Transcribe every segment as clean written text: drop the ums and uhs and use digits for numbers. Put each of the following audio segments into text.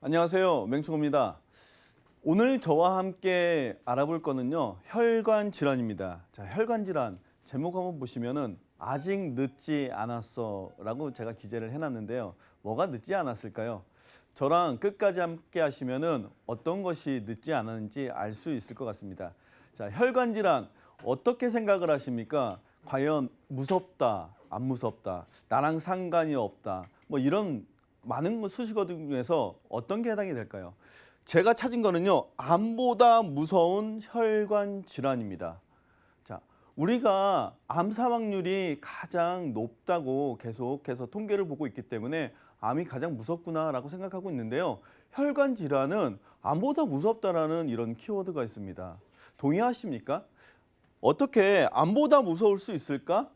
안녕하세요. 맹충호입니다. 오늘 저와 함께 알아볼 거는요. 혈관 질환입니다. 자, 혈관 질환 제목 한번 보시면은 아직 늦지 않았어라고 제가 기재를 해놨는데요. 뭐가 늦지 않았을까요? 저랑 끝까지 함께 하시면은 어떤 것이 늦지 않았는지 알 수 있을 것 같습니다. 자, 혈관 질환 어떻게 생각을 하십니까? 과연 무섭다, 안 무섭다, 나랑 상관이 없다, 뭐 이런 많은 수식어 중에서 어떤 게 해당이 될까요? 제가 찾은 거는요. 암보다 무서운 혈관 질환입니다. 자, 우리가 암 사망률이 가장 높다고 계속해서 통계를 보고 있기 때문에 암이 가장 무섭구나라고 생각하고 있는데요. 혈관 질환은 암보다 무섭다라는 이런 키워드가 있습니다. 동의하십니까? 어떻게 암보다 무서울 수 있을까?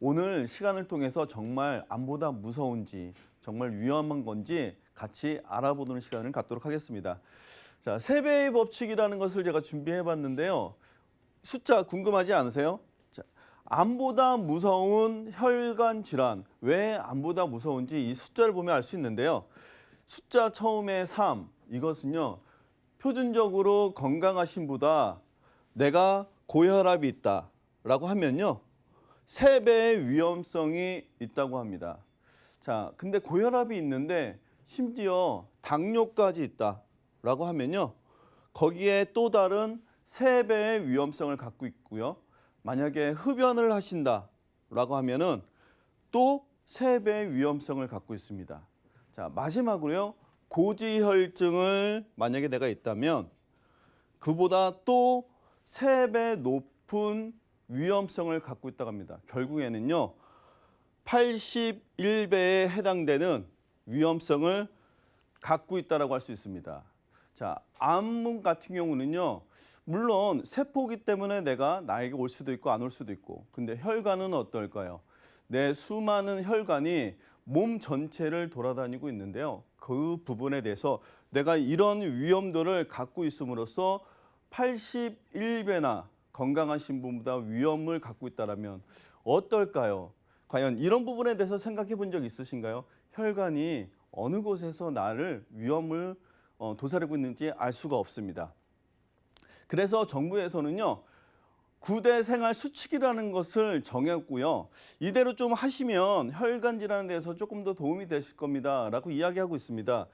오늘 시간을 통해서 정말 암보다 무서운지 정말 위험한 건지 같이 알아보는 시간을 갖도록 하겠습니다. 자, 세배의 법칙이라는 것을 제가 준비해 봤는데요. 숫자 궁금하지 않으세요? 자, 암보다 무서운 혈관 질환, 왜 암보다 무서운지 이 숫자를 보면 알 수 있는데요. 숫자 처음에 3, 이것은요. 표준적으로 건강하신 분보다 내가 고혈압이 있다라고 하면요. 3배의 위험성이 있다고 합니다. 자, 근데 고혈압이 있는데 심지어 당뇨까지 있다라고 하면요. 거기에 또 다른 3배의 위험성을 갖고 있고요. 만약에 흡연을 하신다라고 하면은 또 3배의 위험성을 갖고 있습니다. 자, 마지막으로요. 고지혈증을 만약에 내가 있다면 그보다 또 3배 높은 위험성을 갖고 있다고 합니다. 결국에는요. 81배에 해당되는 위험성을 갖고 있다고 할 수 있습니다. 자, 암 같은 경우는요. 물론 세포기 때문에 나에게 올 수도 있고 안 올 수도 있고. 근데 혈관은 어떨까요? 내 수많은 혈관이 몸 전체를 돌아다니고 있는데요. 그 부분에 대해서 내가 이런 위험도를 갖고 있음으로써 81배나 건강하신 분보다 위험을 갖고 있다면 어떨까요? 과연 이런 부분에 대해서 생각해 본 적 있으신가요? 혈관이 어느 곳에서 나를 위험을 도사리고 있는지 알 수가 없습니다. 그래서 정부에서는요. 9대 생활 수칙이라는 것을 정했고요. 이대로 좀 하시면 혈관 질환에 대해서 조금 더 도움이 되실 겁니다. 라고 이야기하고 있습니다.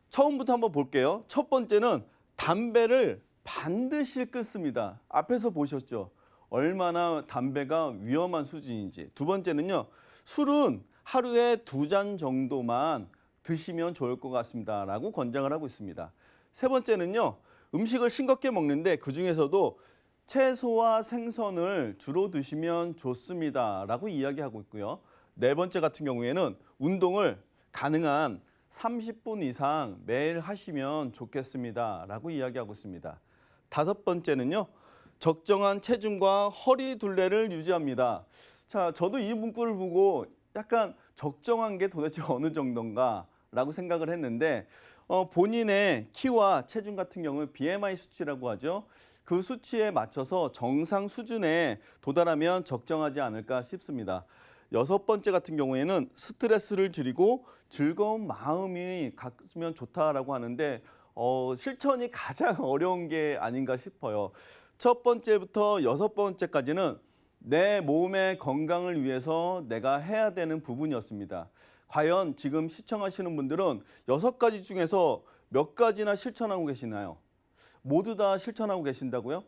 처음부터 한번 볼게요. 첫 번째는 담배를 반드시 끊습니다. 앞에서 보셨죠? 얼마나 담배가 위험한 수준인지. 두 번째는요. 술은 하루에 2잔 정도만 드시면 좋을 것 같습니다. 라고 권장을 하고 있습니다. 세 번째는요. 음식을 싱겁게 먹는데 그중에서도 채소와 생선을 주로 드시면 좋습니다. 라고 이야기하고 있고요. 네 번째 같은 경우에는 운동을 가능한 30분 이상 매일 하시면 좋겠습니다. 라고 이야기하고 있습니다. 다섯 번째는요. 적정한 체중과 허리 둘레를 유지합니다. 자, 저도 이 문구를 보고 약간 적정한 게 도대체 어느 정도인가 라고 생각을 했는데 본인의 키와 체중 같은 경우는 BMI 수치라고 하죠. 그 수치에 맞춰서 정상 수준에 도달하면 적정하지 않을까 싶습니다. 여섯 번째 같은 경우에는 스트레스를 줄이고 즐거운 마음이 갖으면 좋다라고 하는데 실천이 가장 어려운 게 아닌가 싶어요. 첫 번째부터 여섯 번째까지는 내 몸의 건강을 위해서 내가 해야 되는 부분이었습니다. 과연 지금 시청하시는 분들은 6가지 중에서 몇 가지나 실천하고 계시나요? 모두 다 실천하고 계신다고요?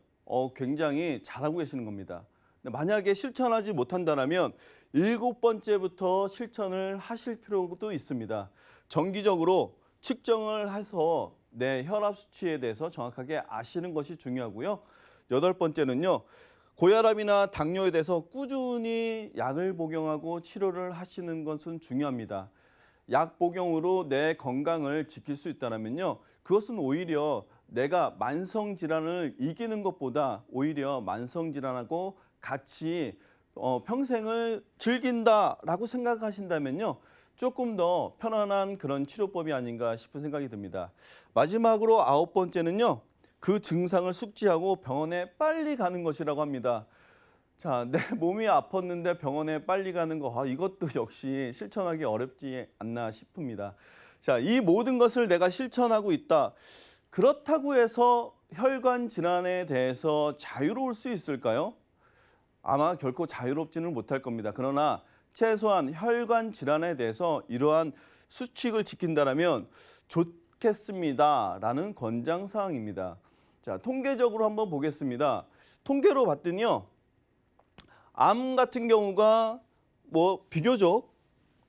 굉장히 잘하고 계시는 겁니다. 만약에 실천하지 못한다면 7번째부터 실천을 하실 필요도 있습니다. 정기적으로 측정을 해서 내 혈압 수치에 대해서 정확하게 아시는 것이 중요하고요. 8번째는요. 고혈압이나 당뇨에 대해서 꾸준히 약을 복용하고 치료를 하시는 것은 중요합니다. 약 복용으로 내 건강을 지킬 수 있다면요. 그것은 오히려 내가 만성 질환을 이기는 것보다 오히려 만성 질환하고 같이 평생을 즐긴다라고 생각하신다면요. 조금 더 편안한 그런 치료법이 아닌가 싶은 생각이 듭니다. 마지막으로 9번째는요. 그 증상을 숙지하고 병원에 빨리 가는 것이라고 합니다. 자, 내 몸이 아팠는데 병원에 빨리 가는 거, 이것도 역시 실천하기 어렵지 않나 싶습니다. 자, 이 모든 것을 내가 실천하고 있다. 그렇다고 해서 혈관 질환에 대해서 자유로울 수 있을까요? 아마 결코 자유롭지는 못할 겁니다. 그러나 최소한 혈관 질환에 대해서 이러한 수칙을 지킨다면 좋겠습니다라는 권장 사항입니다. 자, 통계적으로 한번 보겠습니다. 통계로 봤더니요. 암 같은 경우가 비교적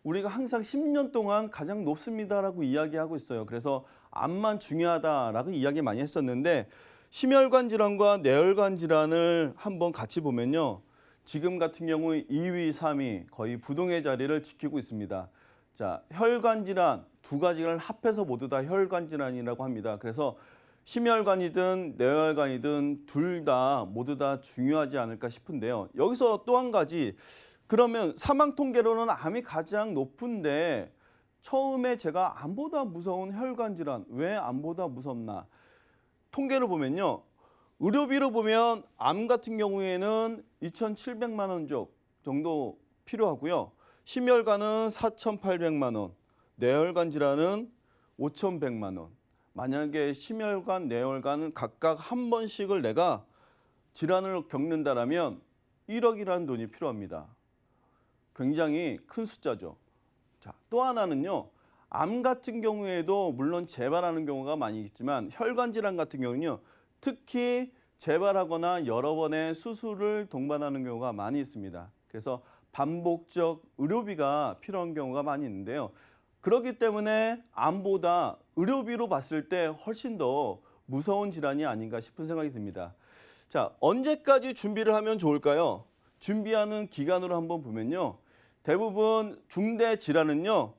우리가 항상 10년 동안 가장 높습니다라고 이야기하고 있어요. 그래서 암만 중요하다라고 이야기 많이 했었는데 심혈관 질환과 뇌혈관 질환을 한번 같이 보면요. 지금 같은 경우 2위, 3위 거의 부동의 자리를 지키고 있습니다. 자, 혈관 질환 두 가지를 합해서 모두 다 혈관 질환이라고 합니다. 그래서 심혈관이든 뇌혈관이든 둘 다 모두 다 중요하지 않을까 싶은데요. 여기서 또 한 가지, 그러면 사망 통계로는 암이 가장 높은데 처음에 제가 암보다 무서운 혈관 질환, 왜 암보다 무섭나? 통계를 보면요. 의료비로 보면 암 같은 경우에는 2,700만 원 정도 필요하고요. 심혈관은 4,800만 원, 뇌혈관 질환은 5,100만 원. 만약에 심혈관, 뇌혈관은 각각 한 번씩을 내가 질환을 겪는다라면 1억이라는 돈이 필요합니다. 굉장히 큰 숫자죠. 자, 또 하나는요. 암 같은 경우에도 물론 재발하는 경우가 많이 있지만 혈관 질환 같은 경우는요. 특히 재발하거나 여러 번의 수술을 동반하는 경우가 많이 있습니다. 그래서 반복적 의료비가 필요한 경우가 많이 있는데요. 그렇기 때문에 암보다 의료비로 봤을 때 훨씬 더 무서운 질환이 아닌가 싶은 생각이 듭니다. 자, 언제까지 준비를 하면 좋을까요? 준비하는 기간으로 한번 보면요. 대부분 중대 질환은요.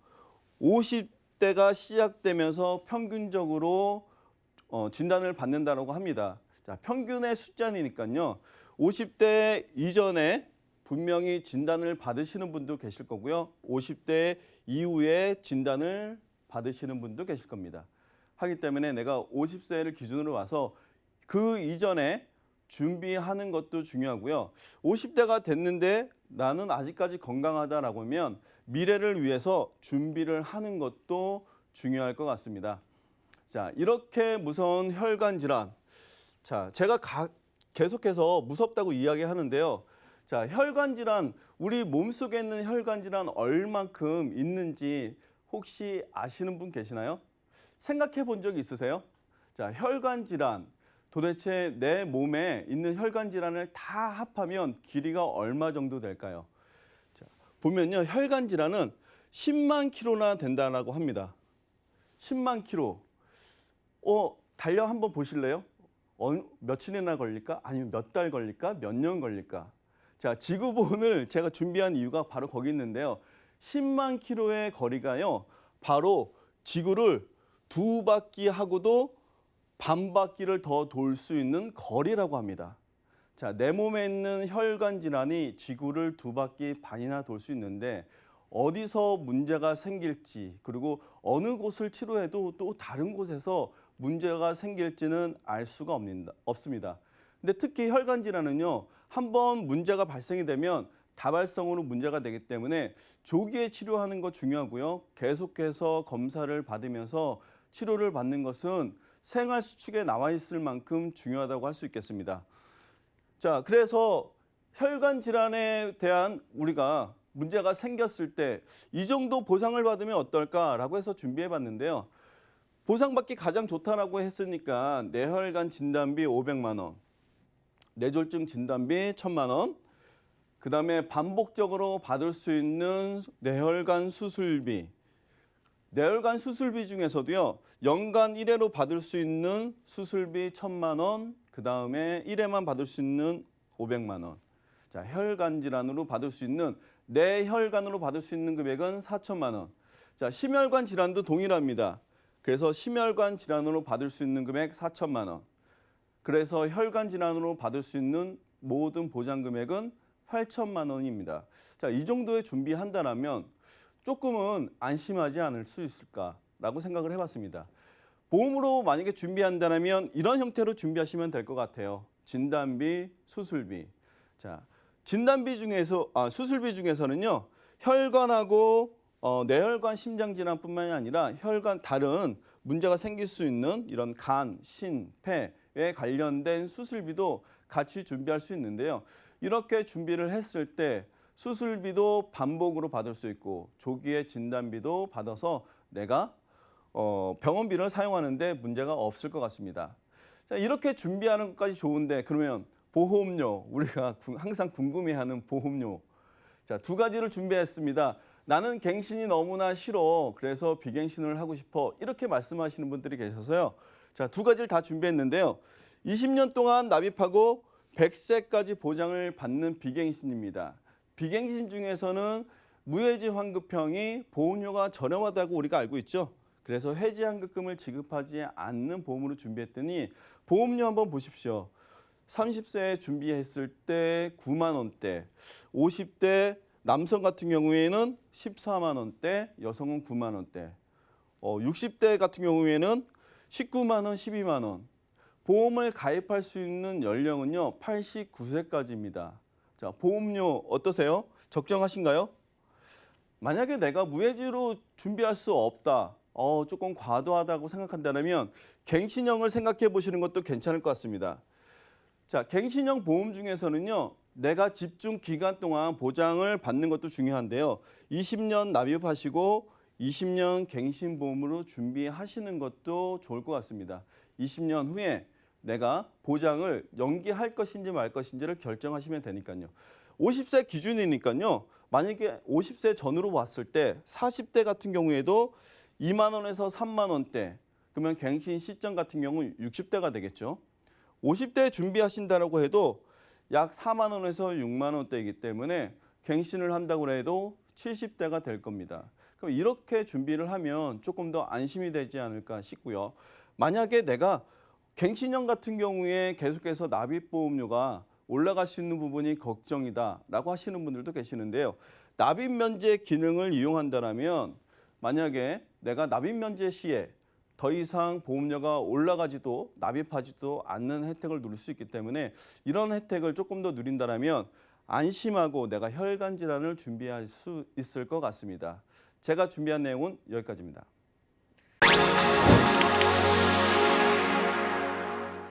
50대가 시작되면서 평균적으로 진단을 받는다고 합니다. 자, 평균의 숫자니까요. 50대 이전에 분명히 진단을 받으시는 분도 계실 거고요. 50대 이후에 진단을 받으시는 분도 계실 겁니다. 하기 때문에 내가 50세를 기준으로 와서 그 이전에 준비하는 것도 중요하고요. 50대가 됐는데 나는 아직까지 건강하다라고 하면 미래를 위해서 준비를 하는 것도 중요할 것 같습니다. 자, 이렇게 무서운 혈관 질환. 자, 제가 계속해서 무섭다고 이야기하는데요. 자, 혈관 질환, 우리 몸속에 있는 혈관 질환 얼만큼 있는지 혹시 아시는 분 계시나요? 생각해 본 적 있으세요? 자, 혈관 질환, 도대체 내 몸에 있는 혈관 질환을 다 합하면 길이가 얼마 정도 될까요? 자, 보면요, 혈관 질환은 10만 킬로나 된다고 합니다. 10만 킬로. 달력 한번 보실래요? 며칠이나 걸릴까? 아니면 몇 달 걸릴까? 몇 년 걸릴까? 자, 지구본을 제가 준비한 이유가 바로 거기 있는데요. 10만 킬로의 거리가요. 바로 지구를 두 바퀴 하고도 반 바퀴를 더 돌 수 있는 거리라고 합니다. 자, 내 몸에 있는 혈관 질환이 지구를 두 바퀴 반이나 돌 수 있는데 어디서 문제가 생길지, 그리고 어느 곳을 치료해도 또 다른 곳에서 문제가 생길지는 알 수가 없습니다. 근데 특히 혈관 질환은요, 한번 문제가 발생이 되면 다발성으로 문제가 되기 때문에 조기에 치료하는 거 중요하고요. 계속해서 검사를 받으면서 치료를 받는 것은 생활 수칙에 나와 있을 만큼 중요하다고 할 수 있겠습니다. 자, 그래서 혈관 질환에 대한 우리가 문제가 생겼을 때 이 정도 보상을 받으면 어떨까라고 해서 준비해 봤는데요. 보상받기 가장 좋다라고 했으니까 뇌혈관 진단비 500만 원, 뇌졸중 진단비 1,000만 원, 그다음에 반복적으로 받을 수 있는 뇌혈관 수술비, 뇌혈관 수술비 중에서도요. 연간 1회로 받을 수 있는 수술비 1,000만 원, 그다음에 1회만 받을 수 있는 500만 원. 자, 혈관 질환으로 받을 수 있는 뇌혈관으로 받을 수 있는 금액은 4,000만 원. 자, 심혈관 질환도 동일합니다. 그래서 심혈관 질환으로 받을 수 있는 금액 4,000만 원. 그래서 혈관 질환으로 받을 수 있는 모든 보장 금액은 8,000만 원입니다. 자, 이 정도의 준비한다면 조금은 안심하지 않을 수 있을까라고 생각을 해봤습니다. 보험으로 만약에 준비한다면 이런 형태로 준비하시면 될 것 같아요. 진단비, 수술비. 자, 진단비 중에서 수술비 중에서는요. 혈관하고 뇌혈관 심장질환뿐만이 아니라 혈관 다른 문제가 생길 수 있는 이런 간, 신, 폐에 관련된 수술비도 같이 준비할 수 있는데요. 이렇게 준비를 했을 때 수술비도 반복으로 받을 수 있고 조기에 진단비도 받아서 내가 병원비를 사용하는데 문제가 없을 것 같습니다. 자, 이렇게 준비하는 것까지 좋은데 그러면 보험료, 우리가 항상 궁금해하는 보험료. 자, 두 가지를 준비했습니다. 나는 갱신이 너무나 싫어. 그래서 비갱신을 하고 싶어. 이렇게 말씀하시는 분들이 계셔서요. 자, 두 가지를 다 준비했는데요. 20년 동안 납입하고 100세까지 보장을 받는 비갱신입니다. 비갱신 중에서는 무해지 환급형이 보험료가 저렴하다고 우리가 알고 있죠. 그래서 해지 환급금을 지급하지 않는 보험으로 준비했더니 보험료 한번 보십시오. 30세에 준비했을 때 9만 원대, 50대 남성 같은 경우에는 14만 원대, 여성은 9만 원대, 60대 같은 경우에는 19만 원, 12만 원. 보험을 가입할 수 있는 연령은요, 89세까지입니다. 자, 보험료 어떠세요? 적정하신가요? 만약에 내가 무해지로 준비할 수 없다, 조금 과도하다고 생각한다면 갱신형을 생각해 보시는 것도 괜찮을 것 같습니다. 자, 갱신형 보험 중에서는요, 내가 집중 기간 동안 보장을 받는 것도 중요한데요. 20년 납입하시고 20년 갱신보험으로 준비하시는 것도 좋을 것 같습니다. 20년 후에 내가 보장을 연기할 것인지 말 것인지를 결정하시면 되니까요. 50세 기준이니까요. 만약에 50세 전으로 봤을 때 40대 같은 경우에도 2만 원에서 3만 원대, 그러면 갱신 시점 같은 경우는 60대가 되겠죠. 50대 준비하신다고 해도 약 4만 원에서 6만 원대이기 때문에 갱신을 한다고 해도 70대가 될 겁니다. 그럼 이렇게 준비를 하면 조금 더 안심이 되지 않을까 싶고요. 만약에 내가 갱신형 같은 경우에 계속해서 납입보험료가 올라갈 수 있는 부분이 걱정이다라고 하시는 분들도 계시는데요. 납입면제 기능을 이용한다면 만약에 내가 납입면제 시에 더 이상 보험료가 올라가지도 납입하지도 않는 혜택을 누릴 수 있기 때문에 이런 혜택을 조금 더 누린다면 안심하고 내가 혈관 질환을 준비할 수 있을 것 같습니다. 제가 준비한 내용은 여기까지입니다.